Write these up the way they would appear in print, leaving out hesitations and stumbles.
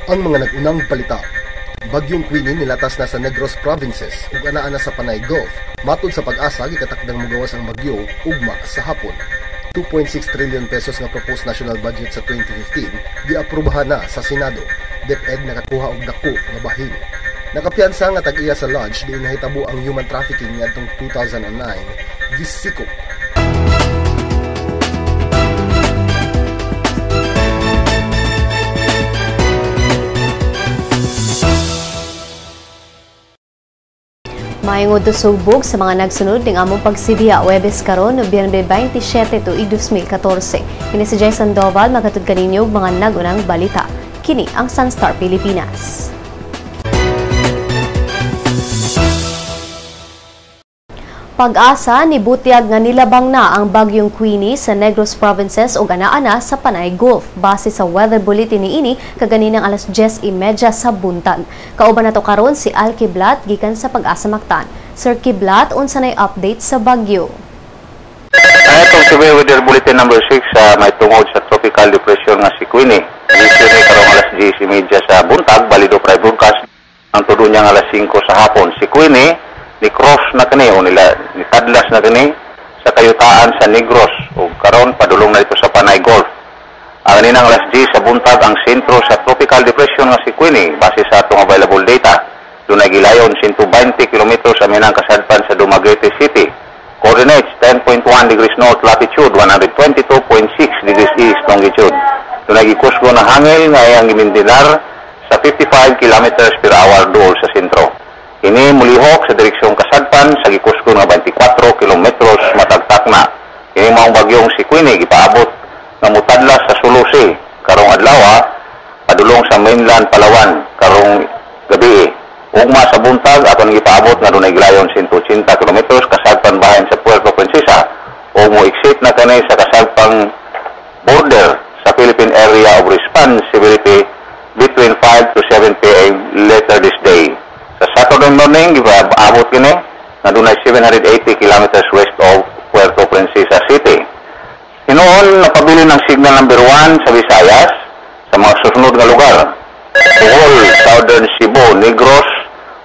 Ang mga nag-unang balita. Bagyong Queenie nilatas na sa Negros Provinces ug anaa na sa Panay Gulf. Matud sa pag-asa gikatakdang mogawas ang bagyo ugma sa hapon. 2.6 trillion pesos nga proposed national budget sa 2015 giaprubahan na sa Senado. DepEd nakakuha og dako nga bahin. Nakapiyansa nga tag-iya sa lodge diin nahitabo ang human trafficking ngadtong 2009 gisikop. Maayong subog sa mga nagsunod ning among pagsidya Huwebes karon Nobyembre 27 tuig 2014. Kini si Jay Sandoval magatud kaninyo mga nagunang balita. Kini ang Sunstar Pilipinas. Pag-asa ni butyag nga nilabang na ang bagyong Queenie sa Negros Provinces ug anaa na sa Panay Gulf base sa weather bulletin niini kaganinang alas 10:30 sa buntag. Kauban nato karon si Al Kiblat gikan sa Pag-asa Mactan. Sir Kiblat, unsa nay update sa bagyo? Itong severe weather bulletin number 6 may tungod sa tropical depression nga si Queenie. Ito ni karong alas 10:30 sa buntag balido pray broadcast ang tudo niya alas 5 sa hapon. Si Queenie ni cross na kani o nila ni tadlas na kani sa kayutaan sa Negros o karon padulong na ito sa Panay Gulf. Ang ninang alas 10 sa buntag ang sentro sa tropical depression nga si Queenie base sa atong available data. Dunay gilayon 120 km sa minang kasadpan sa Dumaguete City. Coordinates 10.1 degrees north latitude, 122.6 degrees east longitude. Dunay gikusgo na hangin nga iyang gimindinar sa 55 kilometers per hour duol sa sentro. Ini mulihok sa direksyong kasadpan sa gikusgo nga 24 kilometros matagtak na. Ini maong bagyong si Queenie gipaabot nga mutadlas sa Sulusi karong adlaw padulong sa mainland Palawan karong gabi. Ugma sa buntag aton gipaabot nga dunay gilayon 180 kilometros kasadpan bahin sa Puerto Princesa o mo-exit na kanay sa kasadpang border sa Philippine Area of Responsibility between 5 to 7 p.m. later this day. Sa Saturday morning, gipaabot kini na dunay 780 kilometers west of Puerto Princesa City. Hinoon napabili ng signal number 1 sa Visayas sa mga susunod nga lugar. Bohol, Southern Cebu, Negros,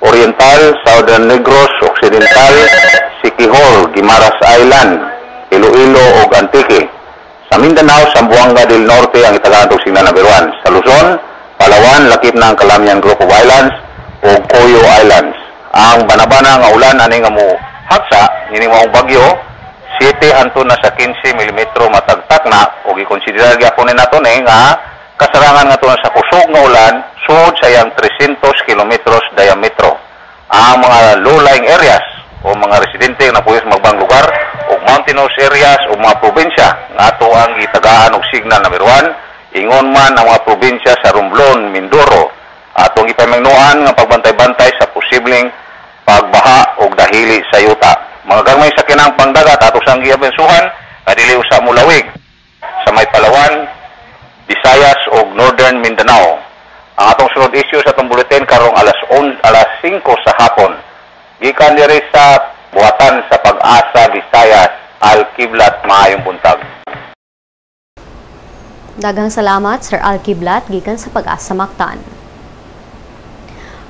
Oriental, Southern Negros, Occidental, Siquijor, Guimaras Island, Iloilo ug Antique. Sa Mindanao, Zamboanga del Norte ang italahan og signal number 1. Sa Luzon, Palawan, lakip na ang Calamian Group of Islands o Coyo Islands. Ang banabana nga ulan ani nga mo haksa ini maong bagyo 7 hantud na sa 15 mm matagtak na ug gikonsiderar gyapon nato ni nga kasarangan nga tuwa sa kusog nga ulan sud sa yang 300 kilometros diametro. Ang mga low-lying areas o mga residente na pwes magbang lugar o mountainous areas o mga probinsya nga ato ang gitagaan og signal number 1 ingon man ang mga probinsya sa Romblon, Mindoro atong ipamangnuan nga pagbantay-bantay sa posibleng pagbaha o dahili sa yuta. Mga gagmay sa kinang pangdagat ato sang giabensuhan nga dili usa mulawig sa may Palawan, Visayas o Northern Mindanao. Ang atong sunod issue sa atong bulletin karong alas 5 sa hapon. Gikan diri sa buhatan sa Pag-asa Visayas, Al Kiblat, maayong buntag. Daghang salamat Sir Al Kiblat gikan sa Pag-asa Mactan.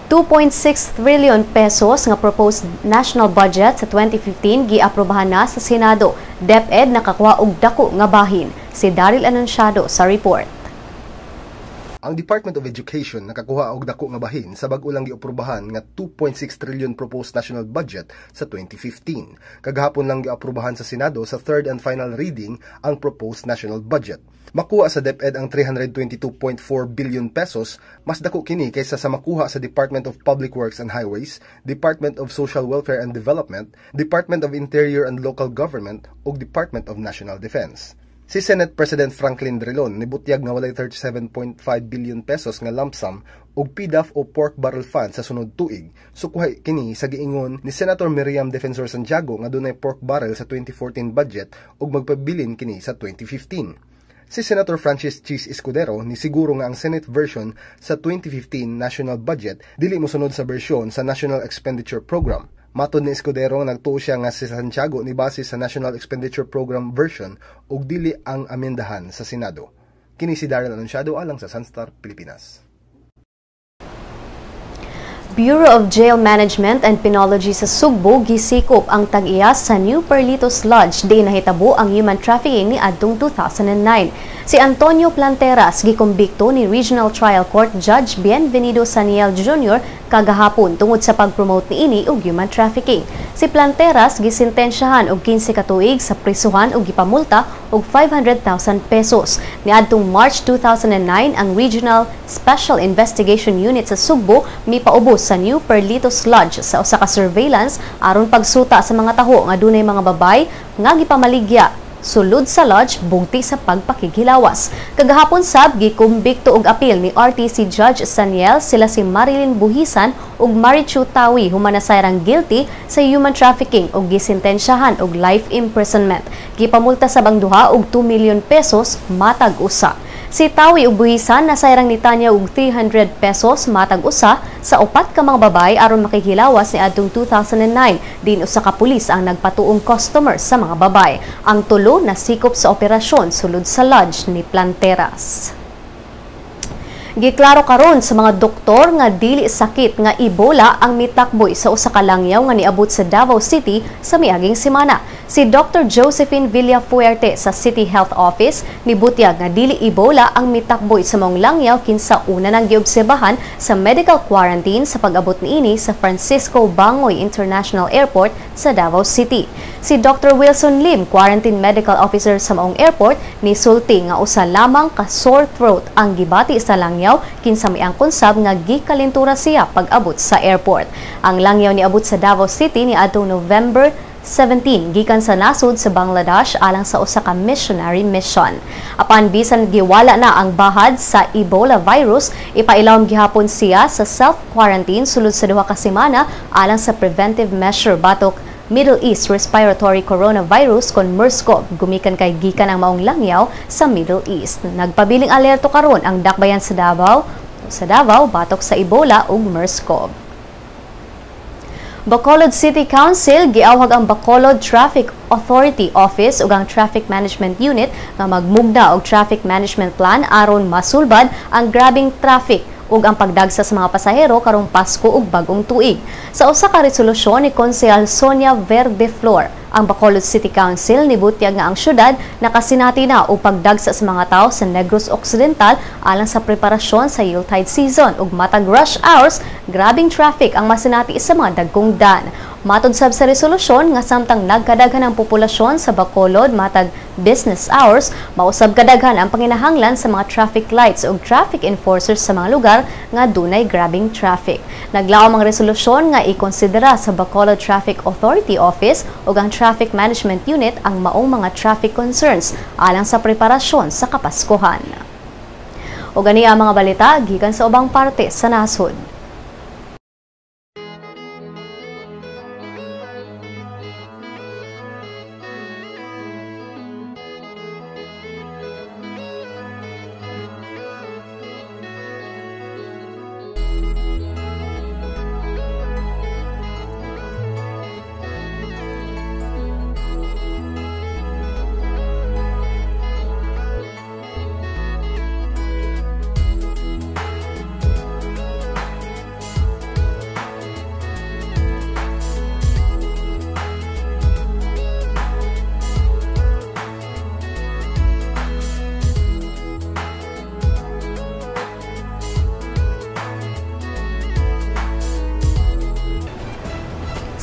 2.6 trillion pesos nga proposed national budget sa 2015 giaprobahan na sa Senado. DepEd nakakuha og dako nga bahin. Si Daryl Anunciado sa report. Ang Department of Education nakakuha og dako nga bahin sa bag-o lang giaprubahan nga 2.6 trillion proposed national budget sa 2015. Kagahapon lang giaprubahan sa Senado sa third and final reading ang proposed national budget. Makuha sa DepEd ang 322.4 billion pesos, mas dako kini kaysa sa makuha sa Department of Public Works and Highways, Department of Social Welfare and Development, Department of Interior and Local Government ug Department of National Defense. Si Senate President Franklin Drilon nibutyag nga walay 37.5 billion pesos nga lump sum ug PDAF o Pork Barrel Fund sa sunod tuig. Sukuhay kini sa giingon ni Senator Miriam Defensor Santiago nga dunay pork barrel sa 2014 budget ug magpabilin kini sa 2015. Si Senator Francis Chis Escudero ni siguro nga ang Senate version sa 2015 national budget dili mosunod sa bersyon sa National Expenditure Program. Matod ni Escudero nga nagtuo siya nga si Santiago ni base sa National Expenditure Program version ug dili ang amendahan sa Senado. Kini si Daryl Anunciado alang sa Sunstar Pilipinas. Bureau of Jail Management and Penology sa Sugbo gisikop ang tag-iyas sa New Perlitos Lodge di nahitabo ang human trafficking ni adtong 2009. Si Antonio Planteras gikumbikto ni Regional Trial Court Judge Bienvenido Saniel Jr. kagahapon tungod sa pag-promote niini og human trafficking. Si Planteras gisintensyahan og 15 ka tuig sa prisuhan ug gipamulta og 500,000 pesos. Niadtong March 2009 ang Regional Special Investigation Unit sa Sugbo mipaubos sa New Perlitos Lodge sa usa ka surveillance aron pagsuta sa mga taho nga dunay mga babay nga gipamaligya sulod sa lodge bugti sa pagpakighilawas. Kagahapon sab gikumbikto og apil ni RTC Judge Saniel sila si Marilyn Buhisan ug Marichu Tawi humanasayang guilty sa human trafficking ug gisintensyahan og life imprisonment. Gipamulta sa bang duha og 2 million pesos matag usa. Si Tawi ug Buhisan nasayang nitanya og 300 pesos matag usa sa upat ka mga babay aron makighilawas ni adtong 2009 din usa ka pulis ang nagpatuong customer sa mga babay. Ang tulo nasikop sa operasyon sulod sa lodge ni Planteras. Giklaro karon sa mga doktor nga dili sakit nga Ebola ang mitakboy sa usa ka langyaw nga niabot sa Davao City sa miaging semana. Si Dr. Josephine Villafuerte sa City Health Office nibutyag nga dili Ebola ang mitakboy sa maong langyaw kinsa una nang giobserbahan sa medical quarantine sa pag-abot niini sa Francisco Bangoy International Airport sa Davao City. Si Dr. Wilson Lim, quarantine medical officer sa maong airport, nisulti nga usa lamang ka sore throat ang gibati sa langyaw kinsa miangkon sab nga gikalintura siya pag-abot sa airport. Ang langyaw niabot sa Davao City ni adtong November 17 gikan sa nasud sa Bangladesh alang sa usa ka missionary mission. Apan bisan giwala na ang bahad sa Ebola virus, ipailawom gihapon siya sa self-quarantine sulod sa duha ka semana alang sa preventive measure batok Middle East Respiratory Coronavirus kon MERS-CoV gumikan kay gikan ang maong langyaw sa Middle East. Nagpabiling alerto karon ang dakbayan sa Davao batok sa Ebola ug MERS-CoV. Bacolod City Council giawhag ang Bacolod Traffic Authority Office ug ang Traffic Management Unit nga magmugna og traffic management plan aron masulbad ang grabing traffic ug ang pagdagsa sa mga pasahero karong Pasko ug bagong tuig. Sa usa ka resolusyon ni Konsehal Sonia Verdeflor, ang Bacolod City Council nibutyag nga ang syudad nakasinati na o pagdagsa sa mga tao sa Negros Occidental alang sa preparasyon sa Yuletide season ug matag rush hours, grabing traffic ang masinati sa mga dagkong daan. Matod sab sa resolusyon nga samtang nagkadaghan ang populasyon sa Bacolod matag business hours, mausab kadaghan ang panginahanglan sa mga traffic lights ug traffic enforcers sa mga lugar nga dunay grabing traffic. Naglaom ang resolusyon nga ikonsidera sa Bacolod Traffic Authority Office ug ang Traffic Management Unit ang maong mga traffic concerns alang sa preparasyon sa Kapaskuhan. O gani ang mga balita gikan sa ubang parte sa nasod.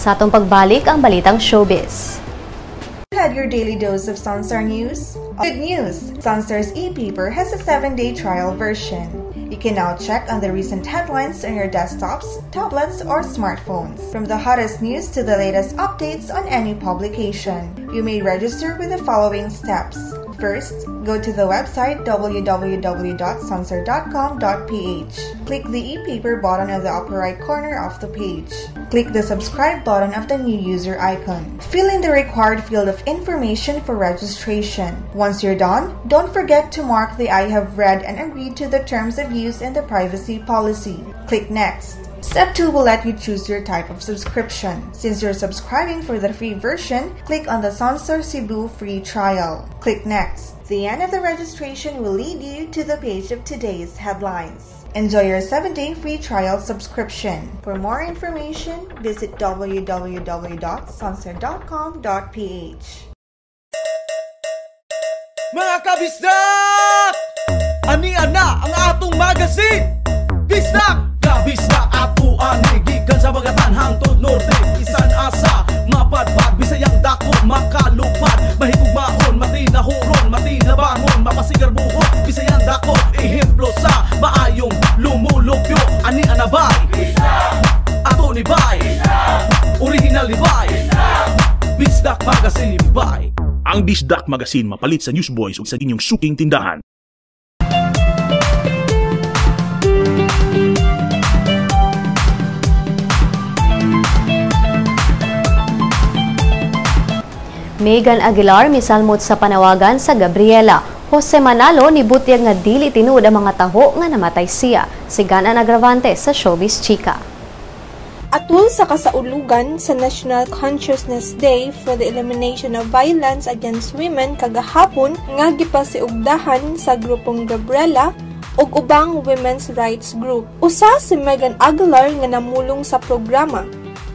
Sa atong pagbalik ang balitang showbiz. Had your daily dose of Sunstar news? Good news! Sunstar's e-paper has a 7-day trial version. You can now check on the recent headlines on your desktops, tablets, or smartphones. From the hottest news to the latest updates on any publication. You may register with the following steps. First, go to the website www.sunstar.com.ph. Click the e-paper button on the upper right corner of the page. Click the subscribe button of the new user icon. Fill in the required field of information for registration. Once you're done, don't forget to mark the I have read and agreed to the terms of use and the privacy policy. Click Next. Step 2 will let you choose your type of subscription. Since you're subscribing for the free version, click on the Sunstar Cebu free trial. Click Next. The end of the registration will lead you to the page of today's headlines. Enjoy your 7-day free trial subscription. For more information, visit www.sunstar.com.ph. Mga kabisdak! Ani-ana ang atong magazine! Bisdak! Kabisdak ato ani gikan sa Bagatan hangtod norte. Isan asa mapadpad Bisayang dako makalupad. Mahigugmaon, matinahuron, matinabangon, mapasigar buhok. Bisayang dako ehemplo sa maayong lumulupyo. Ani-ana bay? Bisdak! Ato ni bay? Bisdak! Original ni bay? Bisdak! Bisdak Magazine ni bay. Ang Bisdak Magazine mapalit sa Newsboys ug sa inyong suking tindahan. Megan Aguilar misalmot sa panawagan sa Gabriela. Jose Manalo nibutyag nga dili tinuod ang mga taho nga namatay siya. Siganan agravante sa Showbiz Chika. Atul sa kasaulugan sa National Consciousness Day for the Elimination of Violence Against Women kagahapon nga gipasiugdahan sa grupong Gabriela ug ubang women's rights group. Usa si Megan Aguilar nga namulong sa programa.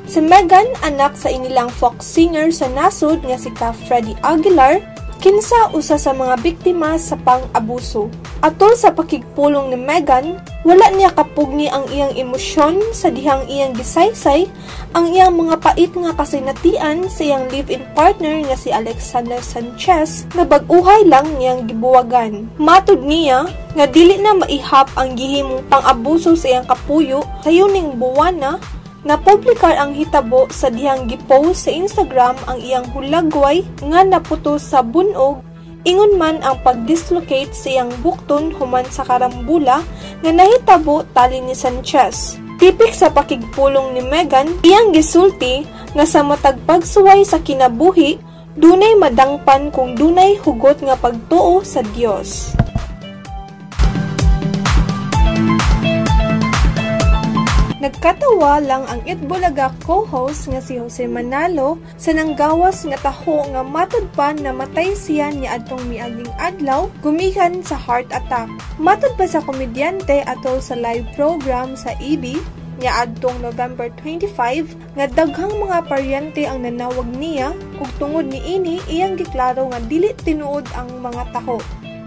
Si Megan, anak sa inilang folk singer sa nasod nga si Freddie Aguilar, kinsa usa sa mga biktima sa pang-abuso. Atol sa pakigpulong ni Megan, wala niya kapugni ang iyang emosyon sa dihang iyang gisaysay ang iyang mga pait nga kasinatian sa iyang live-in partner nga si Alexander Sanchez na bag-uhay lang niyang gibuwagan. Matud niya nga dili na maihap ang gihimong pang-abuso sa iyang kapuyo sa yuning buwana. Napublikar ang hitabo sa dihang gipost sa Instagram ang iyang hulagway nga naputo sa bunog, ingon man ang pag-dislocate sa iyang bukton human sa karambula nga nahitabo tali ni Sanchez. Tipik sa pakigpulong ni Megan, iyang gisulti nga sa matag pagsuway sa kinabuhi, dunay madangpan kung dunay hugot nga pagtuo sa Dios. Nagkatawa lang ang Itbulaga co-host nga si Jose Manalo sa nanggawas nga taho nga matud pa namatay siya ni adtong miaging adlaw gumikan sa heart attack. Matud pa sa komedyante atol sa live program sa EB niya adtong November 25 nga daghang mga paryente ang nanawag niya ug tungod niini iyang giklaro nga dili tinuod ang mga taho.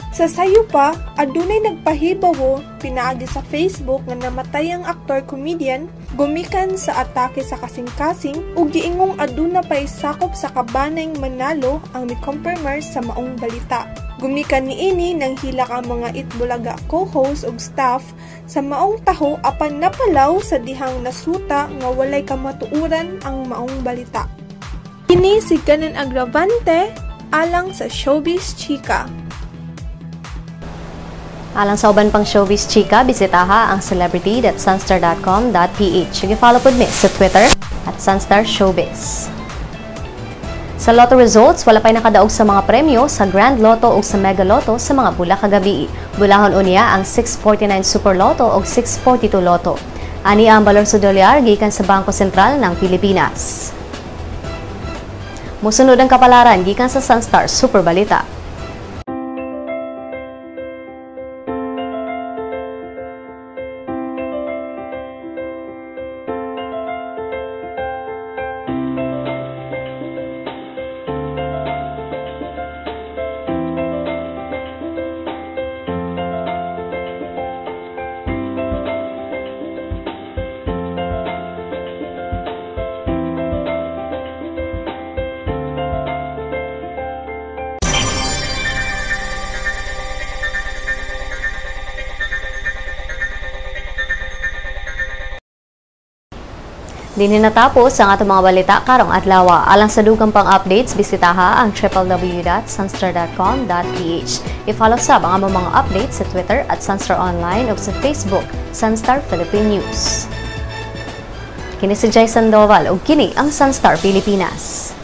Sa sayo pa, adunay nagpahibawo pinaagi sa Facebook nga namatay ang aktor-comedian gumikan sa atake sa kasing-kasing ug giingong aduna pay sakop sa kabanayng Manalo ang mi-confirmer sa maong balita. Gumikan niini nang hilak ang mga Itbulaga co-host ug staff sa maong taho apan napalaw sa dihang nasuta nga walay kamatuoran ang maong balita. Kini si Ganan Agravante alang sa Showbiz Chika. Alang sa uban pang Showbiz Chika, bisitaha ang celebrity.sunstar.com.ph. I-follow po sa Twitter @SunstarShowbiz. Sa Lotto results, wala pa'y nakadaog sa mga premyo sa Grand Lotto o sa Mega Lotto sa mga bula kagabi. Bulahon unya ang 649 Super Lotto o 642 Lotto. Ani ang balor sa dolyar gikan sa Bangko Sentral ng Pilipinas. Musunod ang kapalaran gikan sa Sunstar Super Balita. Dinhi natapos ang atong mga balita karong adlaw. Alang sa dugang pang updates, bisitaha ang www.sunstar.com.ph. I-follow sa ang mga updates sa Twitter @Sunstar Online o sa Facebook, Sunstar Philippine News. Kini si Jay Sandoval o kini ang Sunstar Pilipinas.